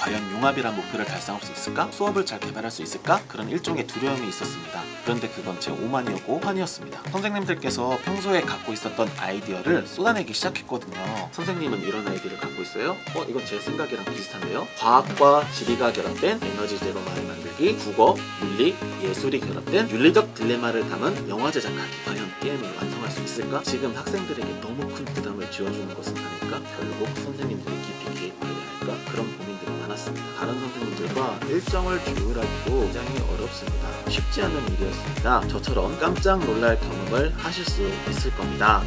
과연 융합이란 목표를 달성할 수 있을까? 수업을 잘 개발할 수 있을까? 그런 일종의 두려움이 있었습니다. 그런데 그건 제 오만이었고 환이었습니다. 선생님들께서 평소에 갖고 있었던 아이디어를 쏟아내기 시작했거든요. 선생님은 이런 아이디어를 갖고 있어요? 이건 제 생각이랑 비슷한데요. 과학과 지리가 결합된 에너지 제로 마을 만들기, 국어, 윤리, 예술이 결합된 윤리적 딜레마를 담은 영화 제작하기. 과연 게임을 완성할 수 있을까? 지금 학생들에게 너무 큰 부담을 지어주는 것은 아닐까? 결국 선생님들이 깊이 개입해야 할까? 그런 고민들이 많았습니다. 다른 선생님들과 일정을 조율하기도 굉장히 어렵습니다. 쉽지 않은 일이었습니다. 저처럼 깜짝 놀랄 경험을 하실 수 있을 겁니다.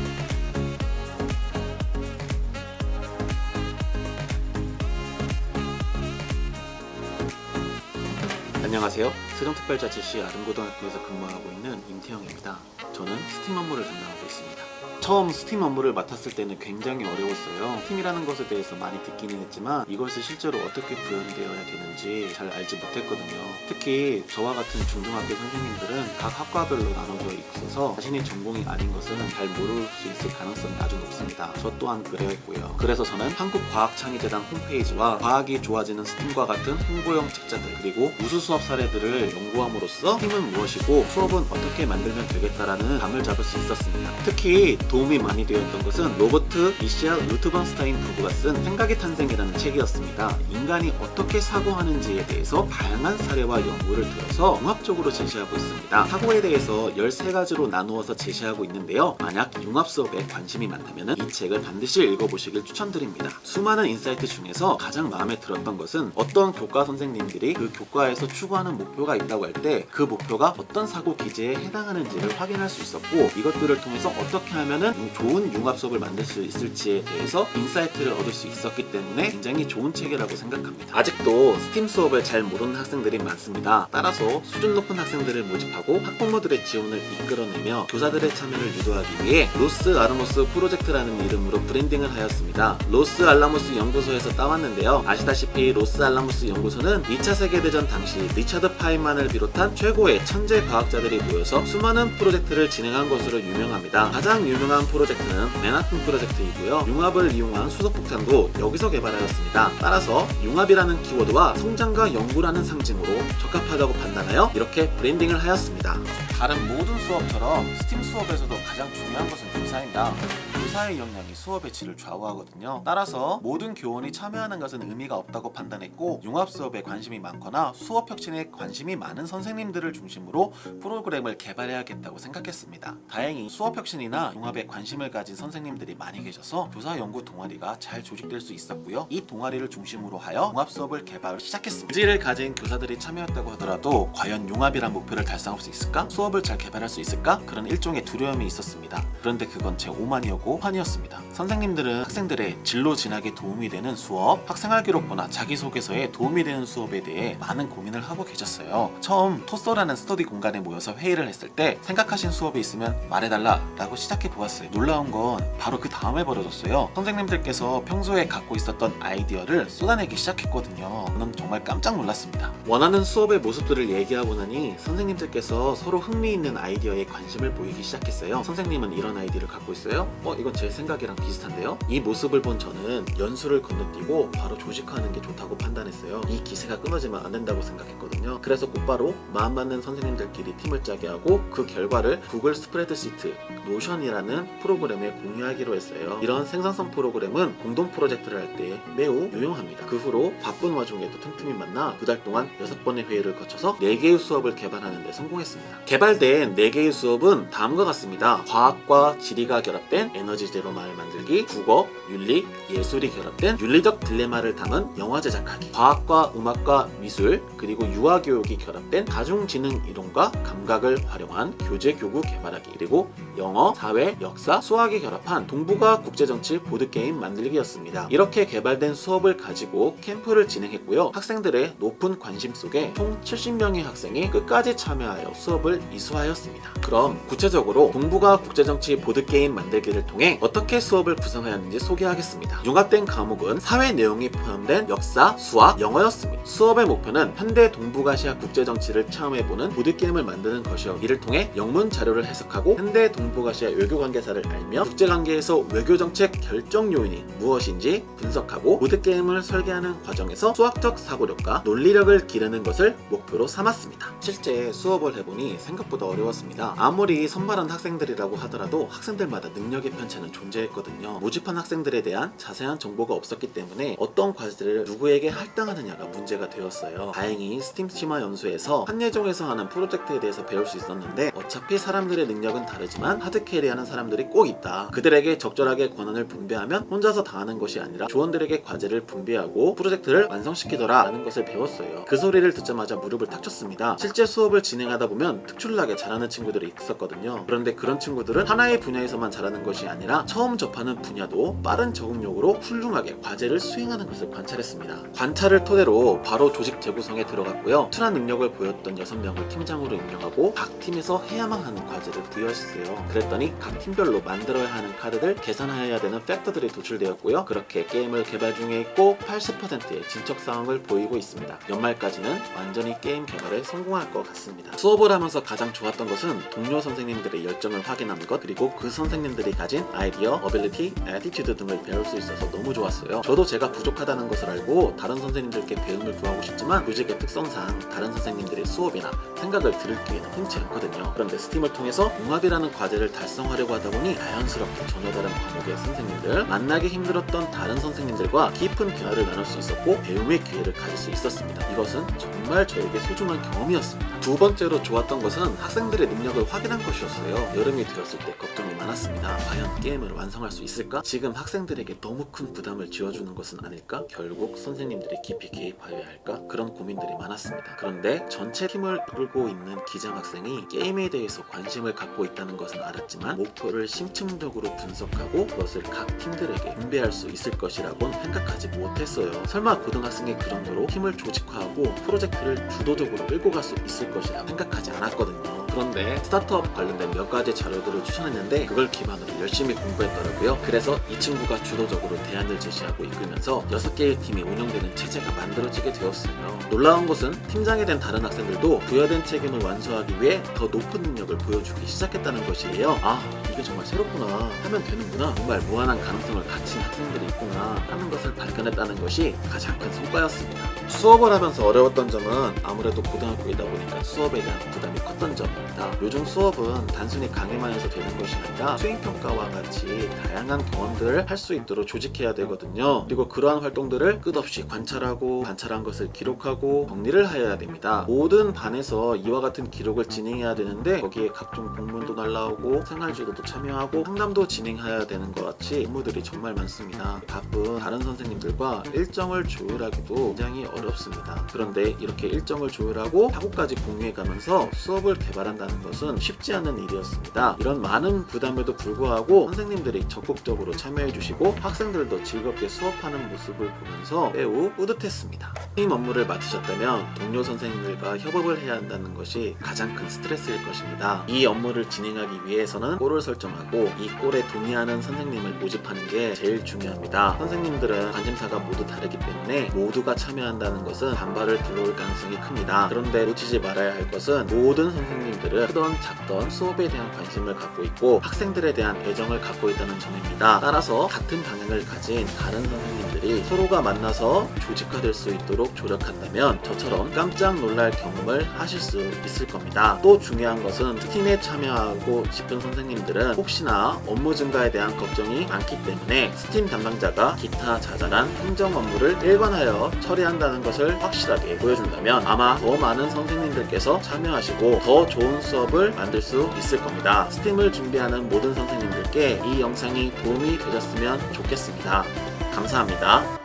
안녕하세요. 세종특별자치시 아름고등학교에서 근무하고 있는 임태영입니다. 저는 스팀 업무를 담당하고 있습니다. 처음 스팀 업무를 맡았을 때는 굉장히 어려웠어요. 스팀이라는 것에 대해서 많이 듣기는 했지만 이것을 실제로 어떻게 구현되어야 되는지 잘 알지 못했거든요. 특히 저와 같은 중등학교 선생님들은 각 학과별로 나눠져 있어서 자신이 전공이 아닌 것은 잘 모를 수 있을 가능성이 아주 높습니다. 저 또한 그랬고요. 그래서 저는 한국과학창의재단 홈페이지와 과학이 좋아지는 스팀과 같은 홍보용 책자들, 그리고 우수 수업 사례들을 연구함으로써 스팀은 무엇이고 수업은 어떻게 만들면 되겠다라는 감을 잡을 수 있었습니다. 특히 도움이 많이 되었던 것은 로버트 미셸 루트번스타인 부부가 쓴 생각의 탄생이라는 책이었습니다. 인간이 어떻게 사고하는지에 대해서 다양한 사례와 연구를 들어서 종합적으로 제시하고 있습니다. 사고에 대해서 13가지로 나누어서 제시하고 있는데요. 만약 융합 수업에 관심이 많다면 이 책을 반드시 읽어보시길 추천드립니다. 수많은 인사이트 중에서 가장 마음에 들었던 것은 어떤 교과 선생님들이 그 교과에서 추구하는 목표가 있다고 할 때 그 목표가 어떤 사고 기제에 해당하는지를 확인할 수 있었고, 이것들을 통해서 어떻게 하면 좋은 융합 수업을 만들 수 있을지에 대해서 인사이트를 얻을 수 있었기 때문에 굉장히 좋은 책이라고 생각합니다. 아직도 스팀 수업을 잘 모르는 학생들이 많습니다. 따라서 수준 높은 학생들을 모집하고 학부모들의 지원을 이끌어내며 교사들의 참여를 유도하기 위해 로스 알라모스 프로젝트라는 이름으로 브랜딩을 하였습니다. 로스 알라모스 연구소에서 따왔는데요. 아시다시피 로스 알라모스 연구소는 2차 세계대전 당시 리차드 파인만을 비롯한 최고의 천재 과학자들이 모여서 수많은 프로젝트를 진행한 것으로 유명합니다. 가장 유명한 프로젝트는 맨하튼 프로젝트이고요. 융합을 이용한 수소폭탄도 여기서 개발하였습니다. 따라서 융합이라는 키워드와 성장과 연구라는 상징으로 적합하다고 판단하여 이렇게 브랜딩을 하였습니다. 다른 모든 수업처럼 스팀 수업에서도 가장 중요한 것은 교사입니다. 교사의 역량이 수업의 질을 좌우하거든요. 따라서 모든 교원이 참여하는 것은 의미가 없다고 판단했고, 융합 수업에 관심이 많거나 수업 혁신에 관심이 많은 선생님들을 중심으로 프로그램을 개발해야겠다고 생각했습니다. 다행히 수업 혁신이나 융합에 관심을 가진 선생님들이 많이 계셔서 교사 연구 동아리가 잘 조직될 수 있었고요. 이 동아리를 중심으로 하여 융합 수업을 개발을 시작했습니다. 의지를 가진 교사들이 참여했다고 하더라도 과연 융합이란 목표를 달성할 수 있을까? 수업을 잘 개발할 수 있을까? 그런 일종의 두려움이 있었습니다. 그런데 그건 제 오만이었고 환이었습니다. 선생님들은 학생들의 진로 진학에 도움이 되는 수업, 학생활 기록부나 자기소개서에 도움이 되는 수업에 대해 많은 고민을 하고 계셨어요. 처음 토서라는 스터디 공간에 모여서 회의를 했을 때 생각하신 수업이 있으면 말해달라 라고 시작해 보았어요. 놀라운 건 바로 그 다음에 벌어졌어요. 선생님들께서 평소에 갖고 있었던 아이디어를 쏟아내기 시작했거든요. 저는 정말 깜짝 놀랐습니다. 원하는 수업의 모습들을 얘기하고 나니 선생님들께서 서로 흥미있는 아이디어에 관심을 보이기 시작했어요. 선생님은 이런 아이디어를 갖고 있어요? 이건 제 생각이랑 비슷한데요? 이 모습을 본 저는 연수를 건너뛰고 바로 조직화하는 게 좋다고 판단했어요. 이 기세가 끊어지면 안 된다고 생각했거든요. 그래서 곧바로 마음 맞는 선생님들끼리 팀을 짜게 하고 그 결과를 구글 스프레드시트, 노션이라는 프로그램에 공유하기로 했어요. 이런 생산성 프로그램은 공동 프로젝트를 할 때 매우 유용합니다. 그 후로 바쁜 와중에도 틈틈이 만나 2달 동안 6번의 회의를 거쳐서 4개의 수업을 개발하는 데 성공했습니다. 개발된 4개의 수업은 다음과 같습니다. 과학과 지리가 결합된 에너지 제로 마을 만들기, 국어, 윤리, 예술이 결합된 윤리적 딜레마를 담은 영화 제작하기, 과학과 음악과 미술, 그리고 유아교육이 결합된 가중지능 이론과 감각을 활용한 교재 교구 개발하기, 그리고 영어, 사회, 역사, 수학이 결합한 동북아 국제정치 보드게임 만들기였습니다. 이렇게 개발된 수업을 가지고 캠프를 진행했고요. 학생들의 높은 관심 속에 총 70명의 학생이 끝까지 참여하여 수업을 이수하였습니다. 그럼 구체적으로 동북아 국제정치 보드게임 만들기를 통해 어떻게 수업을 구성하였는지 소개하겠습니다. 융합된 과목은 사회 내용이 포함된 역사, 수학, 영어였습니다. 수업의 목표는 현대 동북아시아 국제정치를 체험해보는 보드게임을 만드는 것이어 이를 통해 영문 자료를 해석하고 현대 동북아시아 외교관계사를 알며 국제관계에서 외교정책 결정 요인이 무엇인지 분석하고 보드게임을 설계하는 과정에서 수학적 사고력과 논리력을 기르는 것을 목표로 삼았습니다. 실제 수업을 해보니 생각보다 어려웠습니다. 아무리 선발한 학생들이라고 하더라도 학생들마다 능력의 편차는 존재했거든요. 모집한 학생들에 대한 자세한 정보가 없었기 때문에 어떤 과제를 누구에게 할당하느냐가 문제가 되었어요. 다행히 스팀 심화 연수에서 한 예종에서 하는 프로젝트에 대해서 배울 수 있었는데 어차피 사람들의 능력은 다르지만 하드캐리하는 사람들이 꼭 있다. 그들에게 적절하게 권한을 분배하면 혼자서 다 하는 것이 아니라 조원들에게 과제를 분배하고 프로젝트를 완성시키더라 라는 것을 배웠어요. 그 소리를 듣자마자 무릎을 탁 쳤습니다. 실제 수업을 진행하다 보면 특출나게 잘하는 친구들이 있었거든요. 그런데 그런 친구들은 하나의 분야에서만 잘하는 것이 아니라 처음 접하는 분야도 빠른 적응력으로 훌륭하게 과제를 수행하는 것을 관찰했습니다. 관찰을 토대로 바로 조직 재구성에 들어갔고요. 특출난 능력을 보였던 6명을 팀장으로 임명하고 각 팀에서 해야만 하는 과제를 부여했어요. 그랬더니 각 팀별로 만들어야 하는 카드들, 계산해야 되는 팩터들이 도출되었고요. 그렇게 게임을 개발 중에 있고 80%의 진척 상황을 보이고 있습니다. 연말까지는 완전히 게임 개발에 성공할 것 같습니다. 수업을 하면서 가장 좋았던 것은 동료 선생님들의 열정을 확인하는 것, 그리고 그 선생님들이 가진 아이디어, 어빌리티, 애티튜드 등을 배울 수 있어서 너무 좋았어요. 저도 제가 부족하다는 것을 알고 다른 선생님들께 배움을 구하고 싶지만 교직의 특성상 다른 선생님들의 수업이나 생각을 들을 기회는 흔치 않거든요. 그런데 스팀을 통해서 융합이라는 과제를 달성하려고 하다 보니 자연스럽게 전혀 다른 과목의 선생님들, 만나기 힘들었던 다른 선생님들과 깊은 대화를 나눌 수 있었고 배움의 기회를 가질 수 있었습니다. 이것은 정말 저에게 소중한 경험이었습니다. 두 번째로 좋았던 것은 학생들의 능력을 확인한 것이었어요. 여름이 되었을 때 걱정이 많았습니다. 과연 게임을 완성할 수 있을까? 지금 학생들에게 너무 큰 부담을 지어주는 것은 아닐까? 결국 선생님들이 깊이 개입하여야 할까? 그런 고민들이 많았습니다. 그런데 전체 팀을 이끌고 있는 기장 학생이 게임에 대해서 관심을 갖고 있다는 것은 알았지만 목표를 심층적으로 분석하고 그것을 각 팀들에게 분배할 수 있을 것이라고는 생각하지 못했어요. 설마 고등학생이 그 정도로 팀을 조직화하고 프로젝트를 주도적으로 끌고 갈 수 있을 것이라 생각하지 않았거든요. 그런데 스타트업 관련된 몇 가지 자료들을 추천했는데 그걸 기반으로 열심히 공부했더라고요. 그래서 이 친구가 주도적으로 대안을 제시하고 이끌면서 6개의 팀이 운영되는 체제가 만들어지게 되었어요. 놀라운 것은 팀장이 된 다른 학생들도 부여된 책임을 완수하기 위해 더 높은 능력을 보여주기 시작했다는 것이에요. 아, 이게 정말 새롭구나, 하면 되는구나, 정말 무한한 가능성을 갖춘 학생들이 있구나 하는 것을 발견했다는 것이 가장 큰 성과였습니다. 수업을 하면서 어려웠던 점은 아무래도 고등학교이다 보니까 수업에 대한 부담이 컸던 점입니다. 요즘 수업은 단순히 강의만 해서 되는 것이 아니라 수행평가와 같이 다양한 경험들을 할 수 있도록 조직해야 되거든요. 그리고 그러한 활동들을 끝없이 관찰하고 관찰한 것을 기록하고 정리를 해야 됩니다. 모든 반에서 이와 같은 기록을 진행해야 되는데 거기에 각종 공문도 날라오고 생활지도도 참여하고 상담도 진행해야 되는 것 같이 업무들이 정말 많습니다. 바쁜 다른 선생님들과 일정을 조율하기도 굉장히 어렵습니다. 그런데 이렇게 일정을 조율하고 사고까지 공유해가면서 수업을 개발한다는 것은 쉽지 않은 일이었습니다. 이런 많은 부담에도 불구하고 선생님들이 적극적으로 참여해 주시고 학생들도 즐겁게 수업하는 모습을 보면서 매우 뿌듯했습니다. 팀 업무를 맡으셨다면 동료 선생님들과 협업을 해야 한다는 것이 가장 큰 스트레스일 것입니다. 이 업무를 진행하기 위해서는 골을 설정하고 이 골에 동의하는 선생님을 모집하는 게 제일 중요합니다. 선생님들은 관심사가 모두 다르기 때문에 모두가 참여한다는 것은 반발을 불러올 가능성이 큽니다. 그런데 놓치지 말아야 할 것은 모든 선생님들은 크던 작던 수업에 대한 관심을 갖고 있고 학생들에 대한 애정을 갖고 있다는 점입니다. 따라서 같은 방향을 가진 다른 선생님들이 서로가 만나서 조직화될 수 있도록 조력한다면 저처럼 깜짝 놀랄 경험을 하실 수 있을 겁니다. 또 중요한 것은 팀에 참여하고 싶은 선생님들은 혹시나 업무 증가에 대한 걱정이 많기 때문에 스팀 담당자가 기타 자잘한 행정 업무를 일관하여 처리한다는 것을 확실하게 보여준다면 아마 더 많은 선생님들께서 참여하시고 더 좋은 수업을 만들 수 있을 겁니다. 스팀을 준비하는 모든 선생님들께 이 영상이 도움이 되셨으면 좋겠습니다. 감사합니다.